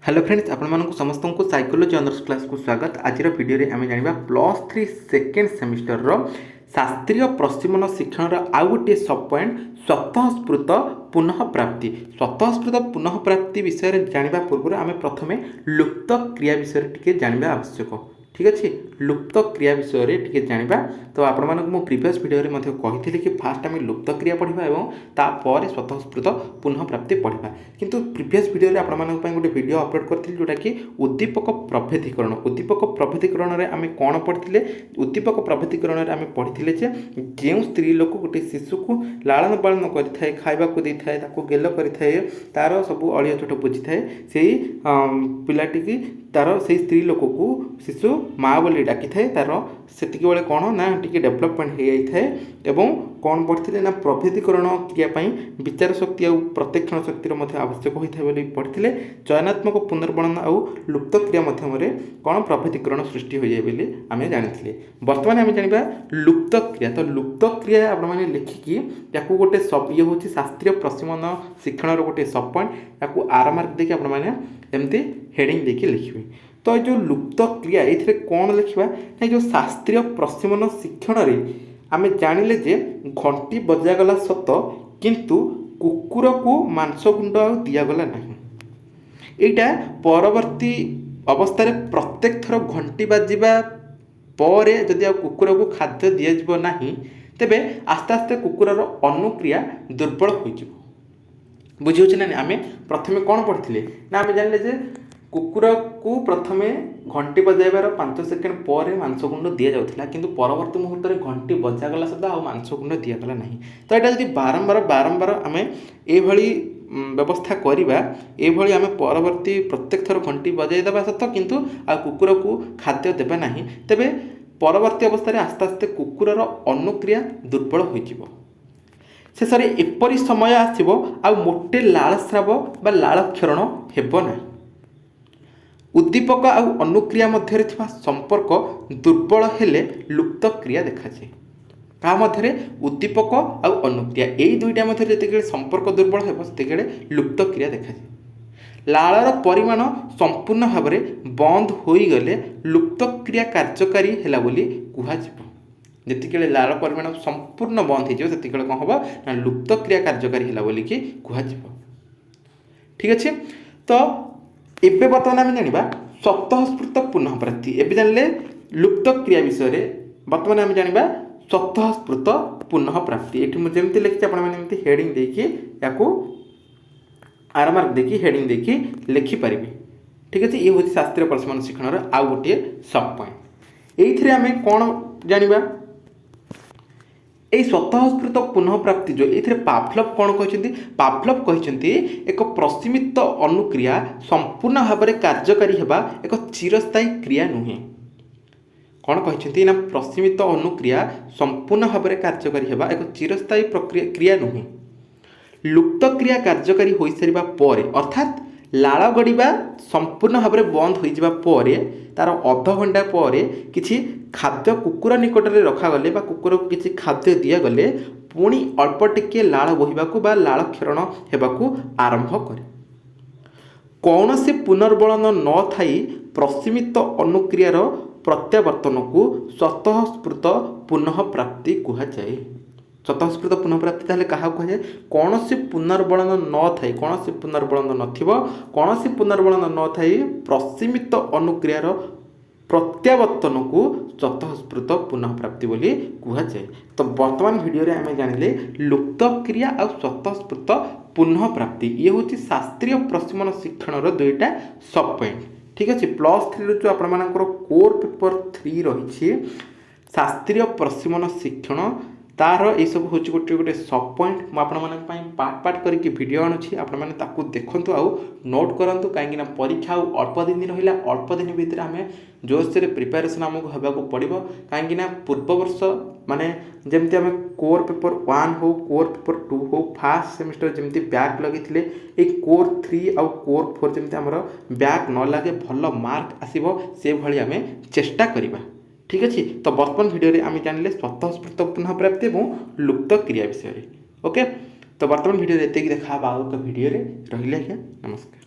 Hello friends आपण समस्त को साइकोलॉजी ऑनर्स क्लास को स्वागत। आज वीडियो रे आम जाना +3 सेकेंड सेमिस्टर शास्त्रीय प्रशिक्षण शिक्षण आउ गोटे सब पॉइंट स्वतःस्फूर्त पुनः प्राप्ति। स्वतःस्फूर्त पुनः प्राप्ति विषय जाना पूर्व आम प्रथम लुप्त क्रिया विषय टी जाना आवश्यक। ठीक अच्छे, लुप्त क्रिया विषय टी जाना। तो आपण मानक प्रीवियस वीडियो कही कि फास्ट आम लुप्त क्रिया पढ़ा और तापर स्वतःस्फूर्त पुनः प्राप्ति पढ़ा। किंतु प्रीवियस वीडियो आपण मानक गोटे वीडियो अपलोड करी जोटा कि उद्दीपक प्रभेदीकरण। उद्दीपक प्रभेदीकरण में आम कौन पढ़ी? उद्दीपक प्रभेदीकरण में आम पढ़ी जो स्त्री लोक गोटे शिशु को लालन पालन करें, खावा को दे था, गेल करें, तार सब अड़िया चोट बुझी थाए, से पिलाटी तार से स्त्री लोक को शिशु माँ बोली डाकी थाए। तार से कौन ना टी डेभलपमेंट हो जाए एवं कौन पढ़ते ना प्रभेदीकरण क्रियापाई विचार शक्ति और प्रत्यक्षण शक्तिर आवश्यक होता है पढ़ते। चयनात्मक पुनर्वर्णन और लुप्त क्रिया मध्यम कौन प्रभेदीकरण सृष्टि हो जाए आम जानी। बर्तमान आम जाना लुप्त क्रिया। तो लुप्त क्रिया आपने लिखिकी या गोटे सब ये हूँ शास्त्रीय प्रशिक्षण शिक्षण गोटे सब पॉइंट या आर मार्क देखिए आपमती हेडिंग देखिए लिखे। तो जो लुप्त क्रिया ये कौन लिखा ना जो शास्त्रीय प्रशिक्षण शिक्षण आम जानिले जे घंटी बजागला सत किंतु कुकुर को मांसगुंड दिगला ना। यहाँ परवर्ती अवस्था प्रत्येक थर घंटी बाजिबा पर जदि कुकुर को खाद्य दिज्व ना तेबे आस्ते आस्ते कुकुरर अनुक्रिया दुर्बल हो बुझे ना। आम प्रथम कौन पढ़ी ना आम जानिले जे कुकुर को प्रथमे घंटी बजाइबार 5 सेकेंड पर मांसगुंड दि जाऊला किंतु परवर्ती मुहूर्त में घंटी बजागला सदा आ मांसगुंड दिगला ना। तो यहाँ जब बारंबार बारंबार आम ये व्यवस्था करवा ये आम परवर्ती प्रत्येक थर घंटी बजाईदेवा सत किंतु आ कुकुर को खाद्य देवा ना तेबे परवर्ती अवस्था आस्ते आस्ते कुकुरर अनुक्रिया दुर्बल हो शेष में एपरी समय आसब आ मोटे लाल स्राव बा लाल क्षरण हेब ना। उद्दीपक और अनुक्रिया मध्य संपर्क दुर्बल हेले लुप्त क्रिया देखा जाए। क्या मध्य उद्दीपक और अनुक्रिया यही दुईटा मध्य जिते संपर्क दुर्बल हो लुप्त क्रिया देखा जाए। लालर परिमाण संपूर्ण भाव में बंद हो गले लुप्त क्रिया कार्यकारी है बोली कहते। लाल परिमाण संपूर्ण बंद हो कौन हम ना लुप्त क्रिया कार्यकारी है बोलिक कह। ठीक अच्छे, तो एबे बर्तमान आम जाना स्वतःस्फूर्त पुनः प्राप्ति। एबे जानले लुप्त क्रिया विषय बर्तमान आम जाना स्वतःस्फूर्त पुनः प्राप्ति। ये जमी लिखी आपमती हेडिंग देखिए या आर मार्क देखिए हेडिंग देखिए लिखिपारे। ठीक अच्छे, ये हूँ शास्त्रीय प्रशिक्षण शिक्षण आउ गोटे सब पॉइंट। ये आम कौन जाना स्वतःस्फूर्त पुनः प्राप्ति जो ये पावलोव कौन कहते? पावलोव कहते एक प्रसीमित अनुक्रिया संपूर्ण भाव में कार्यकारी होगा एक चिरस्थायी क्रिया नुहे। कौन कहते ना प्रसीमित अनुक्रिया संपूर्ण भाव में कार्यकारी होगा एक चिरस्थायी प्रक्रिया क्रिया नुहे। लुप्त क्रिया कार्यकारी हो सारा पर अर्थात लाल गड़वा संपूर्ण भाव में बंद हो तार अध घंटा पर किसी खाद्य कुकुर निकट में रखागले कुकुर को किसी खाद्य दिगले पुणी अल्प टिके लाल बोहिबाकू बा लाल क्षरण होगाकू आरंभ करे। कौन से पुनर्वलन न थाई प्रसीमित अनुक्रियार प्रत्यावर्तन को स्वतःस्फूर्त पुनः प्राप्ति कहुए। स्वतःस्फूर्त पुनः प्राप्ति ताहले क्या कहुए? कौन से पुनर्वलन न थाई, कौन से पुनर्वलन नथिबो, कौन से पुनर्वलन न थाई प्रसीमित अनुक्रियार प्रत्यावर्तन को स्वतःस्फूर्त पुनः प्राप्ति बोली कहुए। तो वर्तमान वीडियो रे आम जानिले लुप्त क्रिया और स्वतःस्फूर्त पुनः प्राप्ति ये हूँ शास्त्रीय प्रशिक्षण शिक्षण दुईटा सब पॉइंट। ठीक अच्छे, +3 जो आपर कोर पेपर 3 रही शास्त्रीय प्रशिक्षण शिक्षण तार ये सब हूँ गोटे गोटे सब पॉइंट मुझे पार्ट पार्ट करके वीडियो आणुची आपको देखु आउ नोट करूँ कहीं परीक्षा अल्प दिन रहा अल्प दिन भितर आम जोश से प्रिपेरेसन आमको होगाक पड़ो कहीं पूर्व वर्ष माने जमती आम कोर पेपर 1 हो कोर पेपर 2 हो फास्ट सेमिस्टर जमी बैक लगे ये कोर 3 और कोर 4 जमी आम बैक न लगे भल मार्क आसो से भाई आम चेष्टा करवा। ठीक अच्छे, तो वर्तमान वीडियो आम जानिले स्वतःस्फूर्त पुनः प्राप्ति और लुप्त क्रिया विषय। ओके, तो वर्तमान वीडियो एतिक देखा भिडियो रही। नमस्कार।